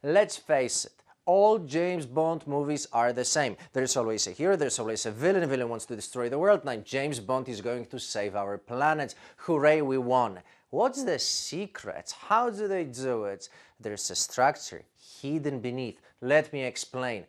let's face it, all James Bond movies are the same. There's always a hero, there's always a villain. The villain wants to destroy the world. Now James Bond is going to save our planet. Hooray, we won. What's the secret? How do they do it? There's a structure hidden beneath. Let me explain.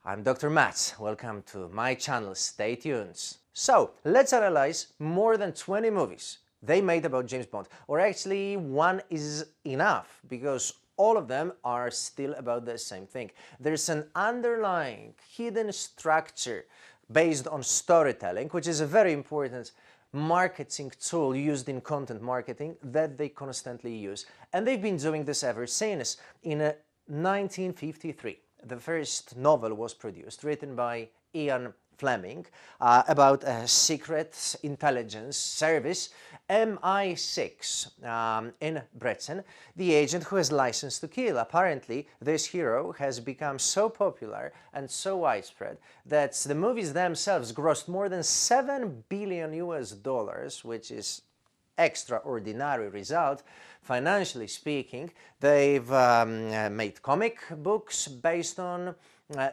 I'm Dr. Matt. Welcome to my channel. Stay tuned. So, let's analyze more than 20 movies they made about James Bond. Or actually, one is enough, because all of them are still about the same thing. There's an underlying hidden structure based on storytelling, which is a very important marketing tool used in content marketing that they constantly use. And they've been doing this ever since. In 1953, the first novel was produced, written by Ian Fleming, about a secret intelligence service, MI6, in Britain, the agent who has license to kill. Apparently, this hero has become so popular and so widespread that the movies themselves grossed more than $7 billion US, which is extraordinary result. Financially speaking, they've made comic books based on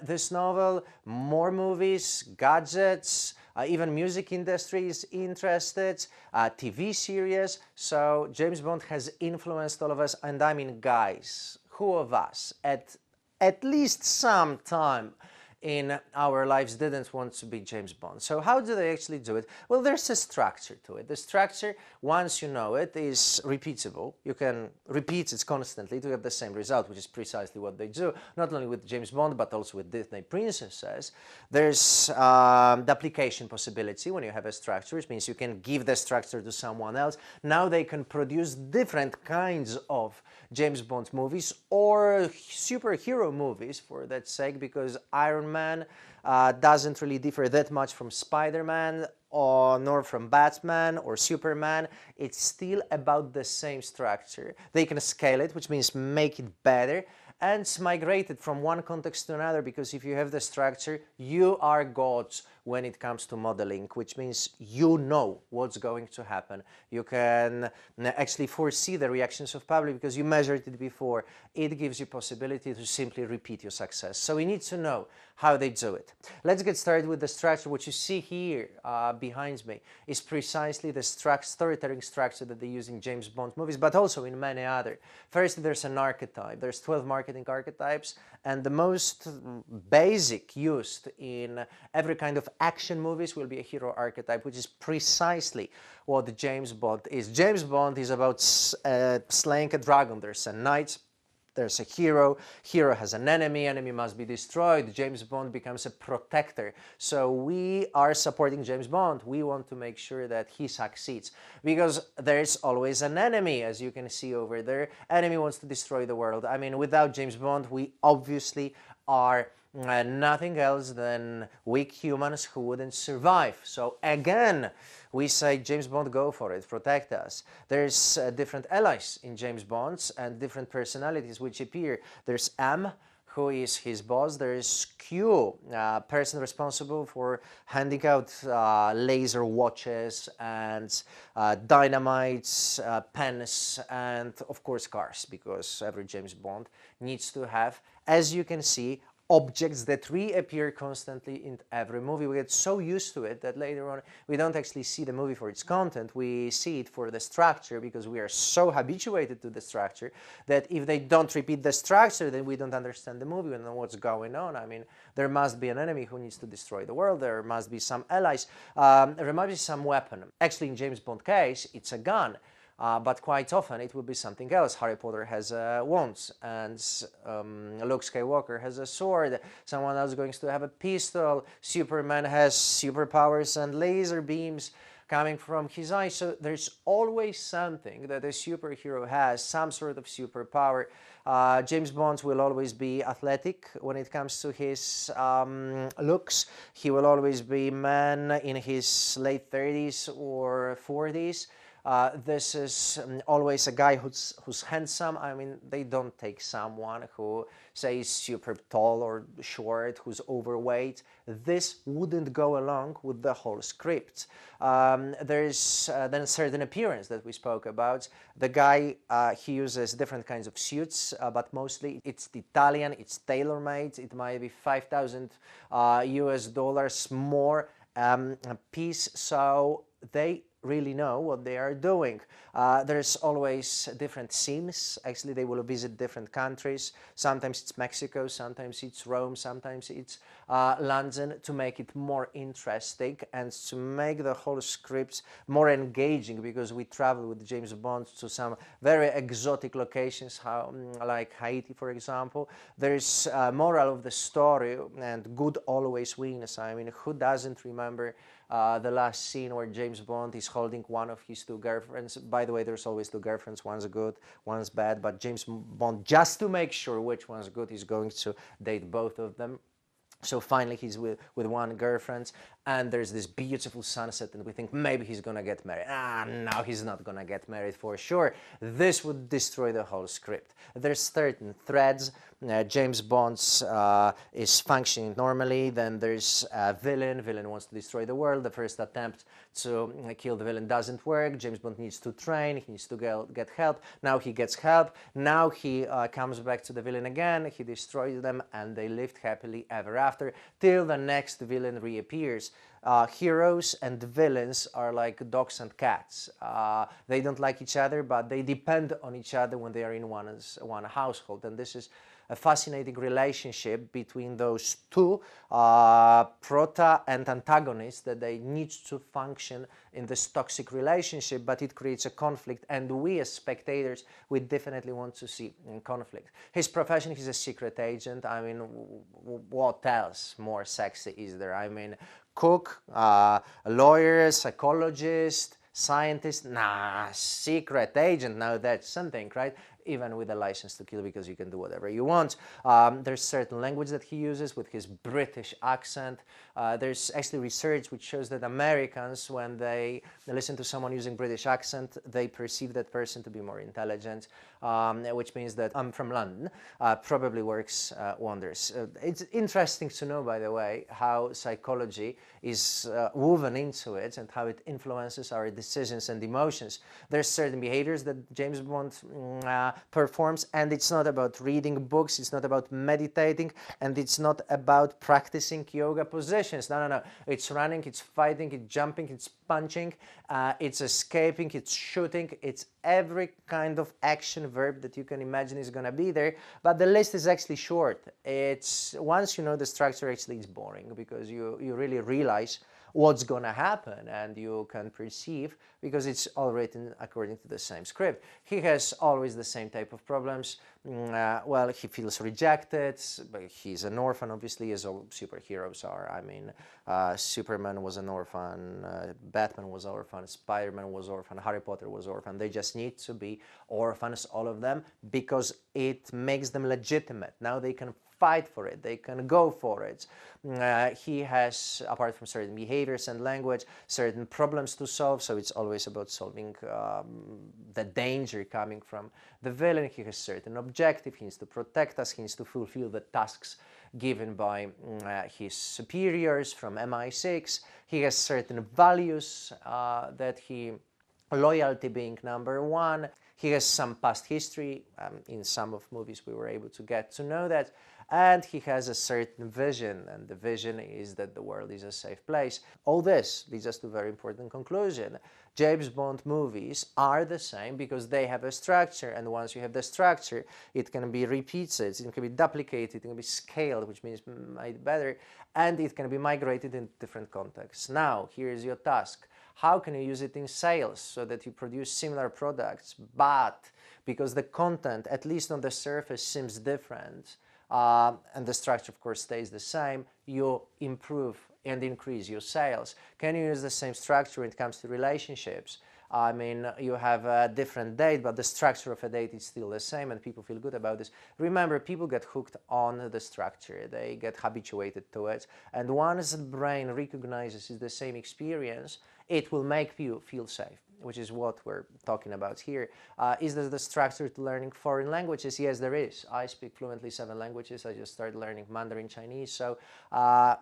this novel, more movies, gadgets, even music industry is interested, TV series. So James Bond has influenced all of us, and I mean, guys, who of us at least some time in our lives didn't want to be James Bond? So how do they actually do it? Well, there's a structure to it. The structure, once you know it, is repeatable. You can repeat it constantly to get the same result, which is precisely what they do, not only with James Bond, but also with Disney princesses. There's duplication possibility when you have a structure, which means you can give the structure to someone else. Now they can produce different kinds of James Bond movies or superhero movies, for that sake, because Iron Man doesn't really differ that much from Spider-Man nor from Batman or Superman. It's still about the same structure. They can scale it, which means make it better, and migrate it from one context to another, because if you have the structure, you are gods when it comes to modeling, which means you know what's going to happen. You can actually foresee the reactions of public because you measured it before. It gives you possibility to simply repeat your success. So we need to know how they do it. Let's get started with the structure. What you see here behind me is precisely the storytelling structure that they use in James Bond movies, but also in many other. First, there's an archetype. There's 12 marketing archetypes, and the most basic used in every kind of action movies will be a hero archetype, which is precisely what James Bond is. James Bond is about slaying a dragon. There's a knight, there's a hero, hero has an enemy, enemy must be destroyed. James Bond becomes a protector. So we are supporting James Bond. We want to make sure that he succeeds, because there's always an enemy, as you can see over there. Enemy wants to destroy the world. I mean, without James Bond, we obviously are nothing else than weak humans who wouldn't survive. So again, we say, James Bond, go for it, protect us. There's different allies in James Bond and different personalities which appear. There's M, who is his boss. There is Q, person responsible for handing out laser watches and dynamites, pens, and of course cars, because every James Bond needs to have, as you can see, objects that reappear constantly in every movie. We get so used to it that later on we don't actually see the movie for its content, we see it for the structure, because we are so habituated to the structure that if they don't repeat the structure, then we don't understand the movie and know what's going on. I mean, there must be an enemy who needs to destroy the world, there must be some allies, there must be some weapon. Actually, in James Bond case, it's a gun. But quite often it will be something else. Harry Potter has wands, and Luke Skywalker has a sword. Someone else is going to have a pistol. Superman has superpowers and laser beams coming from his eyes. So there's always something that a superhero has, some sort of superpower. James Bond will always be athletic when it comes to his looks. He will always be a man in his late 30s or 40s. This is always a guy who's handsome. I mean, they don't take someone who, say, is super tall or short, who's overweight. This wouldn't go along with the whole script. There's then certain appearance that we spoke about. The guy, he uses different kinds of suits, but mostly it's Italian, it's tailor-made. It might be 5,000 US dollars more a piece, so they really know what they are doing. There's always different scenes. Actually, they will visit different countries. Sometimes it's Mexico, sometimes it's Rome, sometimes it's London, to make it more interesting and to make the whole script more engaging, because we travel with James Bond to some very exotic locations, like Haiti, for example. There's a moral of the story, and good always wins. I mean, who doesn't remember the last scene where James Bond is holding one of his two girlfriends? By the way, there's always two girlfriends, one's good, one's bad, but James Bond, just to make sure which one's good, is going to date both of them. So finally he's with one girlfriend, and there's this beautiful sunset, and we think maybe he's gonna get married. No, he's not gonna get married for sure. This would destroy the whole script. There's certain threads. James Bond's is functioning normally. Then there's a villain. Villain wants to destroy the world. The first attempt to kill the villain doesn't work. James Bond needs to train. He needs to get help. Now he gets help. Now he comes back to the villain again. He destroys them, and they lived happily ever after till the next villain reappears. Heroes and villains are like dogs and cats. They don't like each other, but they depend on each other when they are in one household. And this is a fascinating relationship between those two prota and antagonists, that they need to function in this toxic relationship, but it creates a conflict, and we as spectators, we definitely want to see conflict. His profession, he's a secret agent. I mean, what else more sexy is there? I mean, cook, lawyer, psychologist, scientist, secret agent, now that's something, right? Even with a license to kill, because you can do whatever you want. There's certain language that he uses with his British accent. There's actually research which shows that Americans, when they listen to someone using British accent, they perceive that person to be more intelligent, which means that I'm from London probably works wonders. It's interesting to know, by the way, how psychology is woven into it and how it influences our decisions and emotions. There's certain behaviors that James Bond performs, and it's not about reading books, it's not about meditating, and it's not about practicing yoga positions. No. It's running, it's fighting, it's jumping, it's punching, it's escaping, it's shooting, it's every kind of action verb that you can imagine is going to be there. But the list is actually short. It's once you know the structure, actually it's boring, because you really realize what's going to happen, and you can perceive, because it's all written according to the same script. He has always the same type of problems. Well, he feels rejected, but he's an orphan, obviously, as all superheroes are. I mean, Superman was an orphan, Batman was an orphan, Spider-Man was orphan, Harry Potter was orphan. They just need to be orphans, all of them, because it makes them legitimate. Now they can fight for it, they can go for it. He has, apart from certain behaviors and language, certain problems to solve, so it's always about solving the danger coming from the villain. He has certain objective, he needs to protect us, he needs to fulfill the tasks given by his superiors from MI6. He has certain values that loyalty being number one. He has some past history. In some of movies we were able to get to know that. And he has a certain vision, and the vision is that the world is a safe place. All this leads us to a very important conclusion. James Bond movies are the same because they have a structure, and once you have the structure, it can be repeated, it can be duplicated, it can be scaled, which means made better, and it can be migrated in different contexts. Now, here's your task. How can you use it in sales so that you produce similar products, but because the content, at least on the surface, seems different, and the structure, of course, stays the same, you improve and increase your sales? Can you use the same structure when it comes to relationships? I mean, you have a different date, but the structure of a date is still the same, and people feel good about this. Remember, people get hooked on the structure. They get habituated to it, and once the brain recognizes it's the same experience, it will make you feel safe, which is what we're talking about here. Is there the structure to learning foreign languages? Yes, there is. I speak fluently 7 languages. I just started learning Mandarin Chinese. So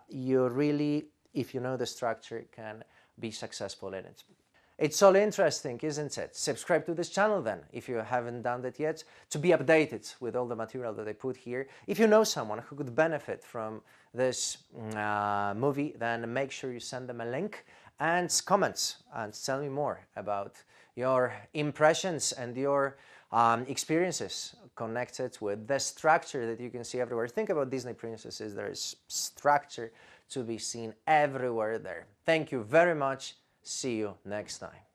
you really, if you know the structure, can be successful in it. It's all interesting, isn't it? Subscribe to this channel then, if you haven't done that yet, to be updated with all the material that I put here. If you know someone who could benefit from this movie, then make sure you send them a link and comments and tell me more about your impressions and your experiences connected with the structure that you can see everywhere. Think about Disney princesses. There is structure to be seen everywhere there. Thank you very much. See you next time.